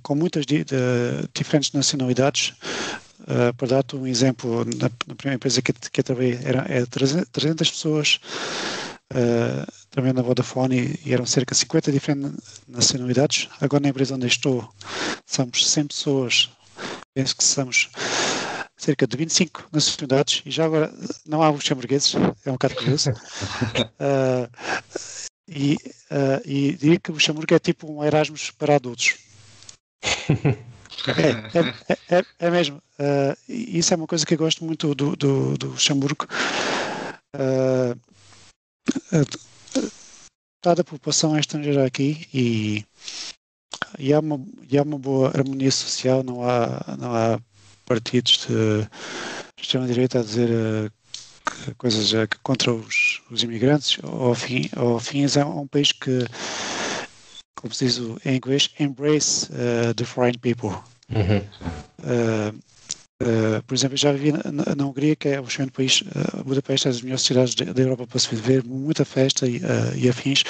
Speaker 4: com muitas diferentes nacionalidades. Para dar-te um exemplo, na primeira empresa que eu trabalhei era 300 pessoas, trabalhando na Vodafone, e eram cerca de 50 diferentes nacionalidades. Agora, na empresa onde estou, somos 100 pessoas, penso que somos cerca de 25 nacionalidades, e já agora não há luxemburgueses, é um bocado curioso. E diria que o Luxemburgo é tipo um Erasmus para adultos. É mesmo. Isso é uma coisa que eu gosto muito do Luxemburgo. Toda a população é estrangeira aqui, e há uma boa harmonia social. Não há partidos de extrema-direita a dizer coisas contra os imigrantes. Ao fim, é um país que, como se diz em inglês, embrace the foreign people.
Speaker 2: Uhum.
Speaker 4: Por exemplo, eu já vivi na Hungria, que é o excelente país. Budapeste é das melhores cidades da Europa para se viver, muita festa e afins,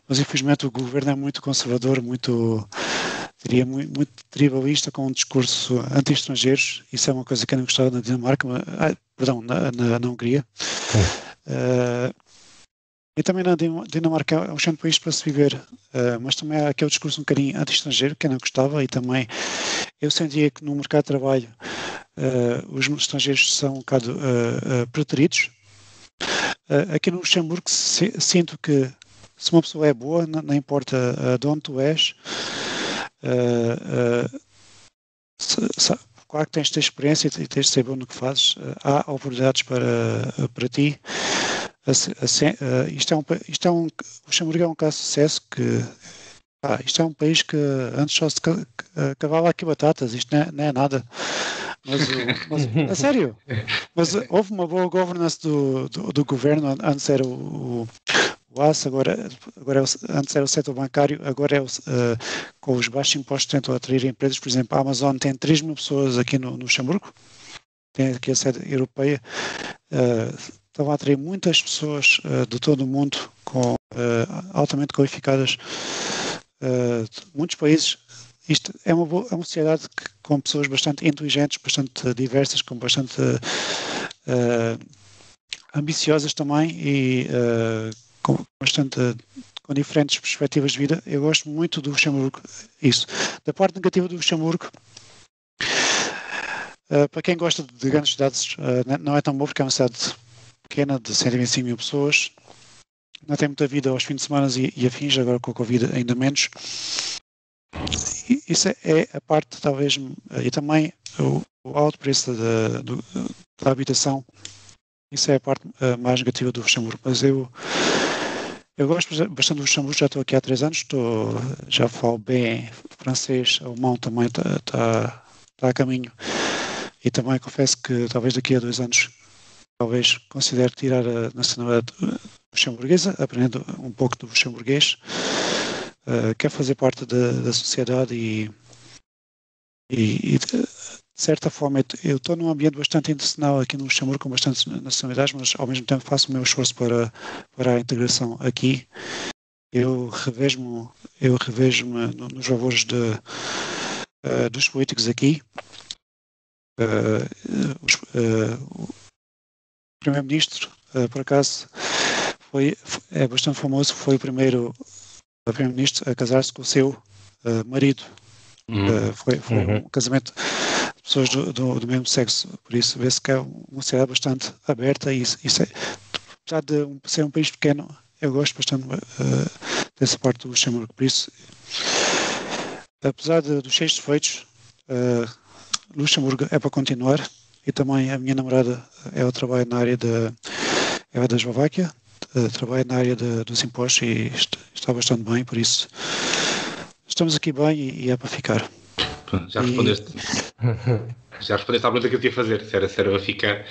Speaker 4: mas infelizmente o governo é muito conservador, diria muito tribalista, com um discurso anti-estrangeiros. Isso é uma coisa que eu não gostava na Dinamarca, na Hungria. E também na Dinamarca é um excelente país para se viver, mas também há aquele discurso um bocadinho anti-estrangeiro que eu não gostava, e também eu sentia que no mercado de trabalho os estrangeiros são um bocado preteridos. Aqui no Luxemburgo sinto que se uma pessoa é boa, não importa de onde tu és, claro que tens de ter experiência e tens de ser bom no que fazes, há oportunidades para ti. o Luxemburgo é um caso de sucesso que isto é um país que antes só se cavava aqui batatas, isto não é nada. Mas a sério, mas houve uma boa governance do governo. Antes era o AS, antes era o setor bancário, agora é com os baixos impostos tentam atrair empresas. Por exemplo, a Amazon tem 3 mil pessoas aqui no Luxemburgo, tem aqui a sede europeia, estão a atrair muitas pessoas de todo o mundo altamente qualificadas, muitos países. Isto é uma sociedade com pessoas bastante inteligentes, bastante diversas, com bastante ambiciosas também e com diferentes perspectivas de vida. Eu gosto muito do Luxemburgo. Isso. Da parte negativa do Luxemburgo, para quem gosta de grandes cidades, não é tão bom porque é uma cidade pequena de 125 mil pessoas. Não tem muita vida aos fins de semana e afins, agora com a Covid ainda menos. Isso é a parte, talvez, e também o alto preço da habitação. Isso é a parte mais negativa do Luxemburgo. Mas eu gosto bastante do Luxemburgo, já estou aqui há 3 anos, já falo bem francês, alemão também está a caminho. E também confesso que talvez daqui a 2 anos talvez considere tirar a nacionalidade luxemburguesa, aprendendo um pouco do luxemburguês. Quer fazer parte da sociedade e de certa forma eu estou num ambiente bastante internacional aqui no Luxemburgo com bastantes nacionalidades, mas ao mesmo tempo faço o meu esforço para a integração aqui. Eu revejo-me nos valores dos políticos aqui. O primeiro-ministro, por acaso, é bastante famoso, foi o primeiro primeiro-ministro a casar-se com o seu marido. Foi um casamento de pessoas do mesmo sexo, por isso vê-se que é uma sociedade bastante aberta e isso apesar de ser um país pequeno, eu gosto bastante dessa parte do Luxemburgo, por isso apesar dos cheios defeitos, Luxemburgo é para continuar. E também a minha namorada trabalha na área da Eslováquia, trabalha na área dos impostos e está bastante bem, por isso estamos aqui bem e é para ficar.
Speaker 3: Já respondeste à pergunta que eu tinha a fazer, se era para ficar,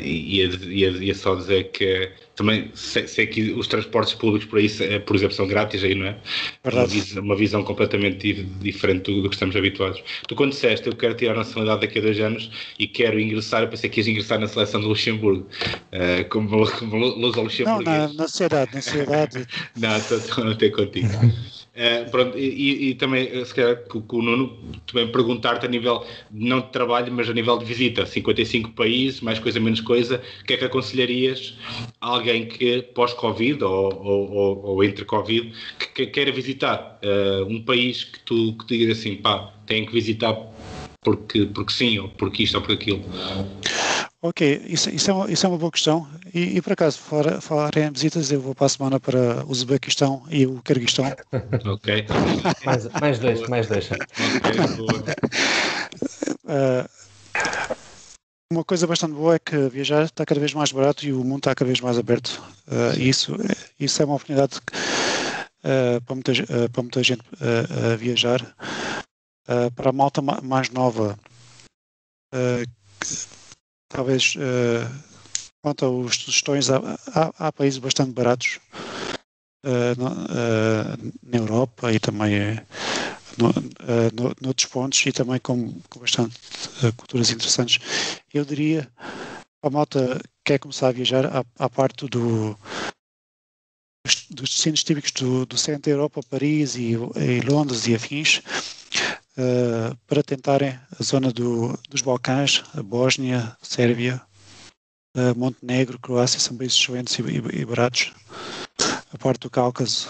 Speaker 3: ia só dizer que também sei que os transportes públicos por aí, por exemplo, são grátis aí, não é? Uma visão completamente diferente do que estamos habituados. Tu quando disseste eu quero tirar a nacionalidade daqui a 2 anos e quero ingressar, eu pensei que ias ingressar na seleção de Luxemburgo, como Luso Luxemburguês.
Speaker 4: Não, na sociedade.
Speaker 3: Não, estou a ter contigo. Pronto, e também, se calhar, com o Nuno, também perguntar-te a nível, não de trabalho, mas a nível de visita, 55 países, mais coisa, menos coisa, o que é que aconselharias a alguém que pós-Covid ou entre Covid, que queira visitar um país que tu digas assim, tem que visitar porque sim, ou porque isto ou por aquilo?
Speaker 4: Ok, isso é uma boa questão. E por acaso, falar em visitas, eu vou para a semana para o Uzbequistão e o Quirguistão.
Speaker 3: Ok.
Speaker 2: mais dois.
Speaker 3: Ok, boa.
Speaker 4: Uma coisa bastante boa é que viajar está cada vez mais barato e o mundo está cada vez mais aberto. Isso é uma oportunidade para muita gente viajar. Para a malta mais nova, talvez quanto às sugestões, há países bastante baratos na Europa e também noutros pontos e também com bastante culturas interessantes. Eu diria, a malta quer começar a viajar à parte dos destinos típicos do centro da Europa, Paris e Londres e afins, para tentarem a zona dos Balcãs, a Bósnia, a Sérvia, Montenegro, Croácia, são países excelentes e baratos. A parte do Cáucaso,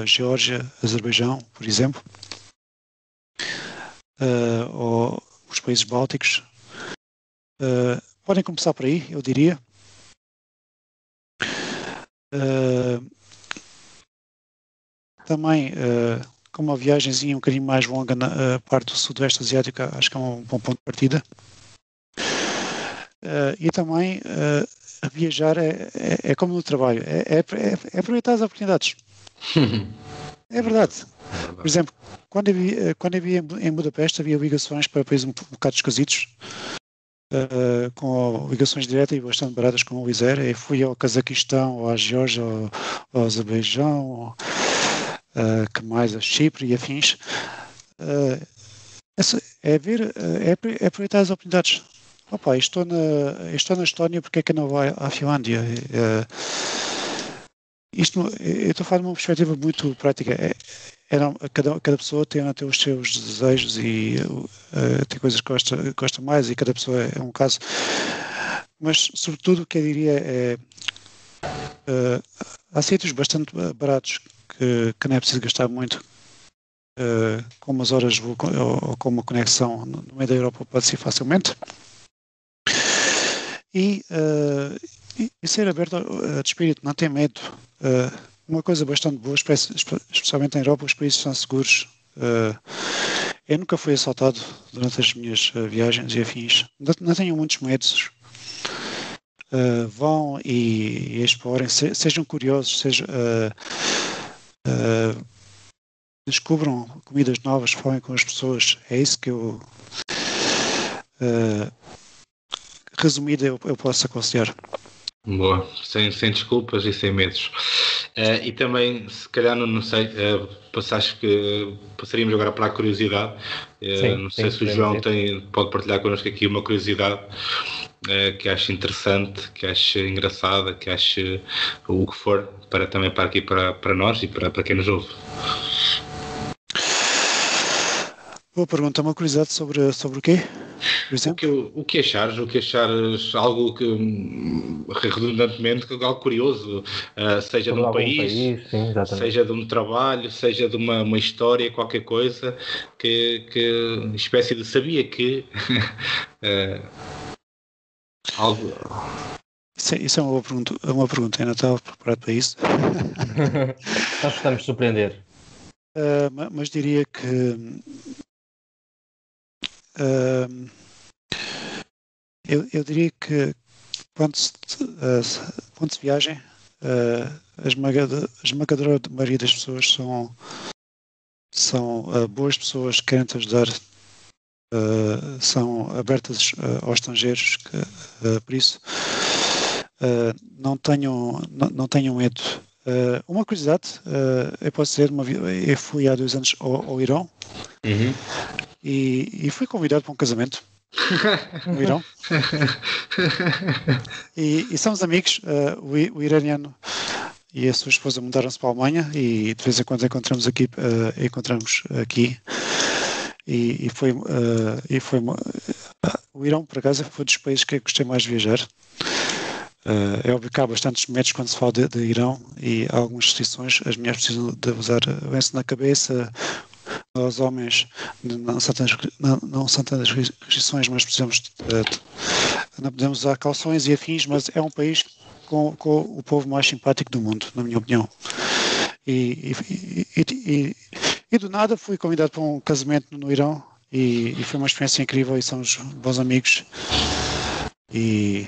Speaker 4: Geórgia, Azerbaijão, por exemplo, ou os países bálticos. Podem começar por aí, eu diria. Também, com uma viagemzinha um bocadinho mais longa na parte do Sudoeste Asiático, acho que é um bom ponto de partida. E também a viajar é como no trabalho, é aproveitar as oportunidades. É verdade. Por exemplo, quando eu via em Budapeste, havia ligações para países um bocado esquisitos, com ligações diretas e bastante baratas com o Wizz Air. Eu fui ao Cazaquistão, ou à Geórgia, ao Azerbaijão, que mais, a Chipre e afins. É aproveitar as oportunidades. Opa, estou na Estónia, porque é que não vai à Finlândia? Eu estou a falar de uma perspectiva muito prática. Cada pessoa tem os seus desejos e tem coisas que gosta mais, e cada pessoa é um caso. Mas, sobretudo, o que eu diria é há sítios bastante baratos que não é preciso gastar muito, com umas horas ou com uma conexão no meio da Europa pode ser facilmente. E ser aberto de espírito, não ter medo. Uma coisa bastante boa, especialmente na Europa, os países são seguros. Eu nunca fui assaltado durante as minhas viagens e afins. Não tenho muitos medos. Vão e explorem, sejam curiosos, descubram comidas novas, falem com as pessoas. É isso que eu, resumido, eu posso aconselhar.
Speaker 3: Boa, sem desculpas e sem medos. E também, se calhar, não sei, acho que passaríamos agora para a curiosidade. Não sei se o João pode partilhar connosco aqui uma curiosidade que ache interessante, que ache engraçada, que ache o que for, também para aqui para nós e para quem nos ouve.
Speaker 4: Boa pergunta. Uma curiosidade sobre o quê? Por exemplo?
Speaker 3: O que achares algo que, redundantemente, algo curioso, seja de um país, sim, seja de um trabalho, seja de uma história, qualquer coisa, que espécie de sabia que algo...
Speaker 4: Isso é uma pergunta. Eu não estava preparado para isso.
Speaker 2: Nós gostamos de surpreender.
Speaker 4: Mas diria que eu diria que quando se viaja, a esmagadora maioria das pessoas são boas pessoas que querem te ajudar, são abertas aos estrangeiros, por isso não tenham medo. Uma curiosidade, eu posso dizer, eu fui há 2 anos ao Irão.
Speaker 3: Uhum.
Speaker 4: E fui convidado para um casamento no Irão. E somos amigos. O iraniano e a sua esposa mudaram-se para a Alemanha e de vez em quando encontramos aqui. E foi o Irão, por acaso, foi dos países que eu gostei mais de viajar. É óbvio que há bastantes métodos quando se fala de Irão, e há algumas restrições. As mulheres precisam de usar lenço na cabeça. Aos homens não são tantas restrições, mas não podemos usar calções e afins, mas é um país com o povo mais simpático do mundo, na minha opinião. E do nada fui convidado para um casamento no Irão e foi uma experiência incrível, e somos bons amigos, e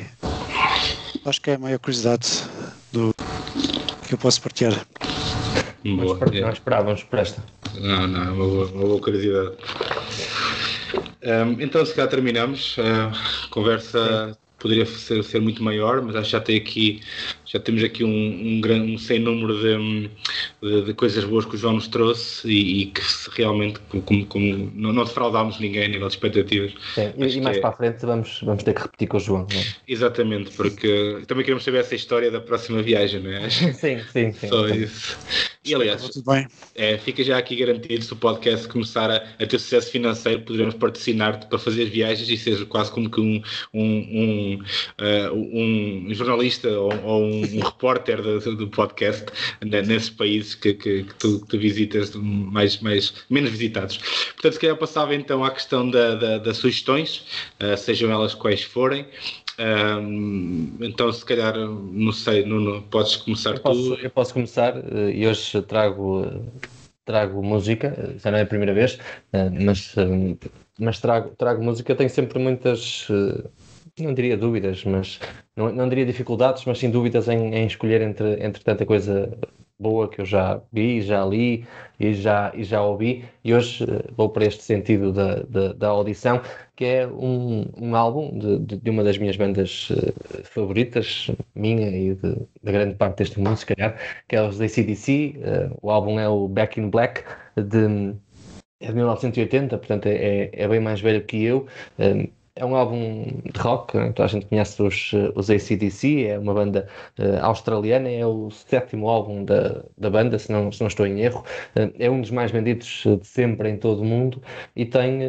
Speaker 4: acho que é a maior curiosidade que eu posso partilhar.
Speaker 2: Não esperávamos por esta.
Speaker 3: Não, uma boa curiosidade. Então, se calhar terminamos. A conversa poderia ser muito maior, mas acho que já temos aqui um sem número de coisas boas que o João nos trouxe, e que realmente como não defraudámos ninguém a nível de expectativas.
Speaker 2: Sim, e mais para a frente vamos ter que repetir com o João, não é?
Speaker 3: Exatamente, porque também queremos saber essa história da próxima viagem, não é?
Speaker 2: Sim.
Speaker 3: Só isso. E aliás,
Speaker 4: tudo bem.
Speaker 3: Fica já aqui garantido, se o podcast começar a ter sucesso financeiro, poderemos patrocinar-te para fazer as viagens e seja quase como que um jornalista ou um repórter do podcast nesses países que tu visitas menos visitados. Portanto, se calhar passava então à questão das sugestões, sejam elas quais forem. Então, se calhar, não sei, Nuno, podes começar tu?
Speaker 2: Eu posso começar, e hoje trago música, já não é a primeira vez, mas trago música. Tenho sempre não diria dúvidas, mas não diria dificuldades, mas sim dúvidas em escolher entre tanta coisa boa que eu já vi, já li e já ouvi, e hoje vou para este sentido da audição, que é um álbum de uma das minhas bandas favoritas, minha e da grande parte deste mundo, se calhar, que é os AC/DC. O álbum é o Back in Black, é de 1980, portanto é bem mais velho que eu. É um álbum de rock, né? Toda a gente conhece os AC/DC, é uma banda australiana, é o 7º álbum da banda, se não estou em erro. É um dos mais vendidos de sempre em todo o mundo e tem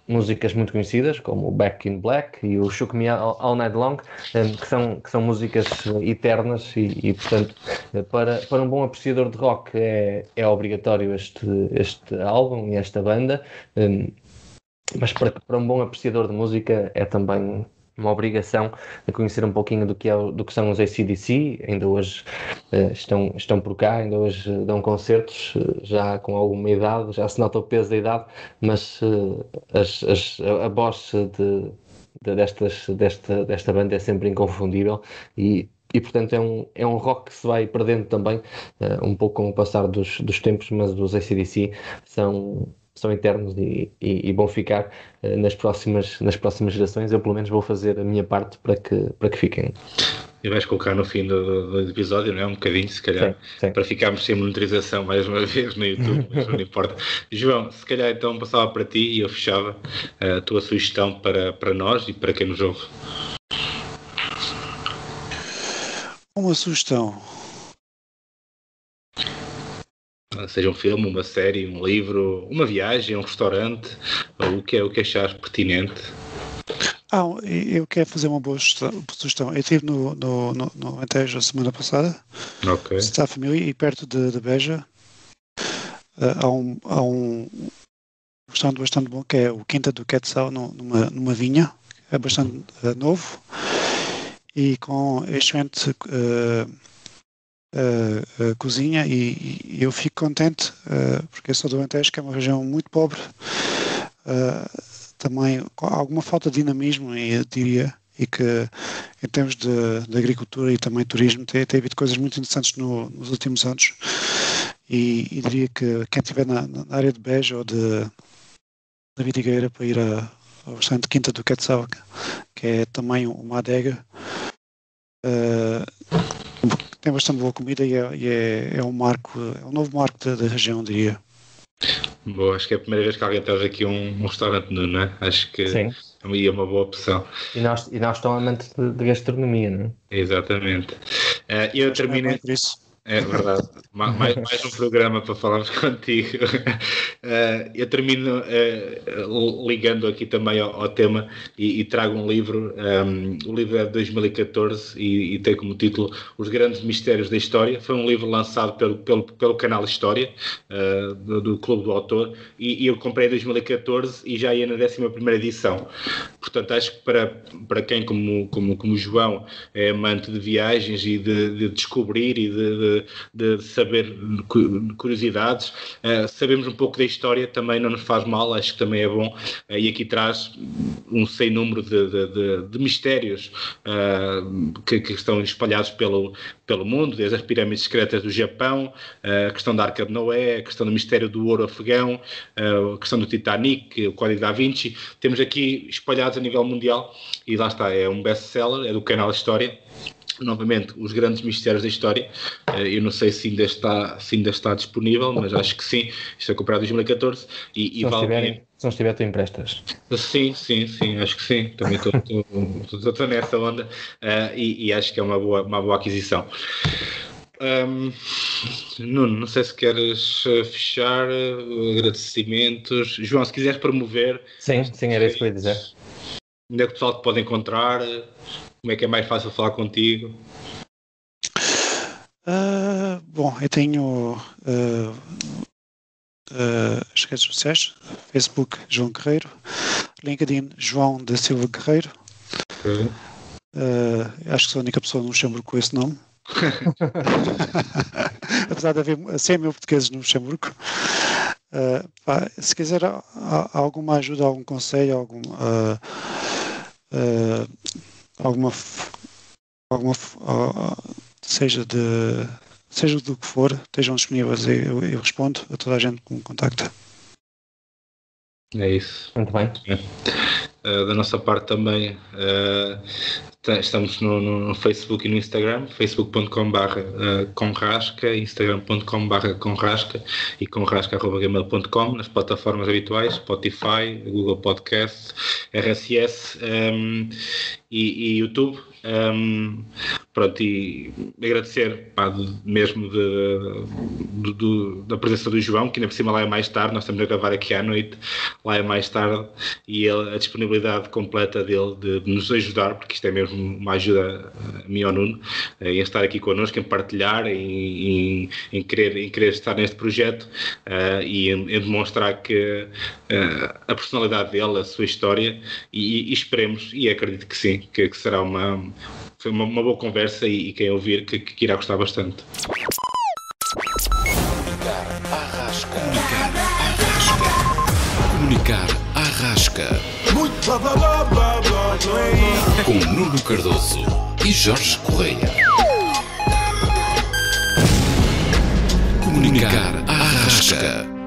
Speaker 2: músicas muito conhecidas, como o Back in Black e o Shook Me All Night Long, que são músicas eternas e portanto, para um bom apreciador de rock é obrigatório este álbum e esta banda. Mas para um bom apreciador de música é também uma obrigação de conhecer um pouquinho do que são os AC/DC. Ainda hoje estão por cá, ainda hoje dão concertos, já com alguma idade, já se nota o peso da idade, mas a voz desta banda é sempre inconfundível e portanto é um rock que se vai perdendo também, um pouco com o passar dos tempos, mas os AC/DC são eternos e vão ficar nas próximas gerações. Eu pelo menos vou fazer a minha parte para que fiquem.
Speaker 3: E vais colocar no fim do episódio, não é? Um bocadinho, se calhar,
Speaker 2: sim.
Speaker 3: Para ficarmos sem monitorização mais uma vez no YouTube, mas não importa. João, se calhar então passava para ti e eu fechava a tua sugestão para nós e para quem nos ouve.
Speaker 4: Uma sugestão.
Speaker 3: Seja um filme, uma série, um livro, uma viagem, um restaurante, o que achares pertinente.
Speaker 4: Eu quero fazer uma boa sugestão. Eu estive no Alentejo a semana passada, visitar a família, e perto de Beja há um restaurante bastante bom, que é o Quinta do Quetzal, numa vinha. É bastante novo e com excelente cozinha, e eu fico contente porque eu sou do Alentejo, que é uma região muito pobre, também com alguma falta de dinamismo, eu diria, e que em termos de agricultura e também turismo tem havido coisas muito interessantes nos últimos anos, e diria que quem estiver na área de Beja ou da Vidigueira, para ir ao restaurante Quinta do Quetzal, que é também uma adega, tem bastante boa comida e é um novo marco da região, diria.
Speaker 3: Boa, acho que é a primeira vez que alguém traz aqui um restaurante novo, não é? Acho que
Speaker 2: Sim.
Speaker 3: É uma boa opção.
Speaker 2: E nós estamos amantes de gastronomia, não é?
Speaker 3: Exatamente. Eu termino. É verdade. Mais um programa para falarmos contigo. Eu termino ligando aqui também ao tema e trago um livro. O livro é de 2014 e tem como título Os Grandes Mistérios da História. Foi um livro lançado pelo canal História, do Clube do Autor, e eu comprei em 2014 e já ia na 11ª edição. Portanto, acho que para quem como João é amante de viagens e de descobrir e de saber curiosidades, sabemos um pouco da história, também não nos faz mal, acho que também é bom, e aqui traz um sem número de mistérios que estão espalhados pelo mundo, desde as pirâmides secretas do Japão, a questão da Arca de Noé, a questão do mistério do ouro afegão, a questão do Titanic, o Código da Vinci. Temos aqui espalhados a nível mundial, e lá está, é um best-seller, é do canal História. Novamente, Os Grandes Mistérios da História. Eu não sei se ainda está disponível, mas acho que sim. Isto é comprado em 2014 e vale.
Speaker 2: Se não estiver, tu emprestas.
Speaker 3: Sim, acho que sim. Também estou nessa onda, e acho que é uma boa aquisição. Nuno, não sei se queres fechar agradecimentos. João, se quiseres promover.
Speaker 2: Sim, era isso que eu ia dizer.
Speaker 3: Onde é que o pessoal te pode encontrar? Como é que é mais fácil falar contigo?
Speaker 4: Bom, eu tenho as redes sociais: Facebook, João Guerreiro; LinkedIn, João da Silva Guerreiro.
Speaker 3: Okay.
Speaker 4: Acho que sou a única pessoa no Luxemburgo com esse nome. Apesar de haver 100 mil portugueses no Luxemburgo. Se quiser alguma ajuda, algum conselho, seja do que for, estejam disponíveis e eu respondo a toda a gente que me contacta.
Speaker 3: É isso.
Speaker 2: Muito bem.
Speaker 3: Da nossa parte também estamos no Facebook e no Instagram, facebook.com/conrasca, instagram.com/conrasca e conrasca@gmail.com, nas plataformas habituais, Spotify, Google Podcasts, RSS e YouTube. Pronto, e agradecer mesmo da presença do João, que ainda por cima lá é mais tarde, nós estamos a gravar aqui à noite, lá é mais tarde, e a disponibilidade completa dele de nos ajudar, porque isto é mesmo uma ajuda a mim e ao Nuno, em estar aqui connosco, em partilhar, em querer estar neste projeto e em demonstrar que a personalidade dele, a sua história, e esperemos, e acredito que sim, que será foi uma boa conversa e quem ouvir que irá gostar bastante.
Speaker 1: Comunicar à rasca. Com Nuno Cardoso e Jorge Correia. Comunicar à rasca.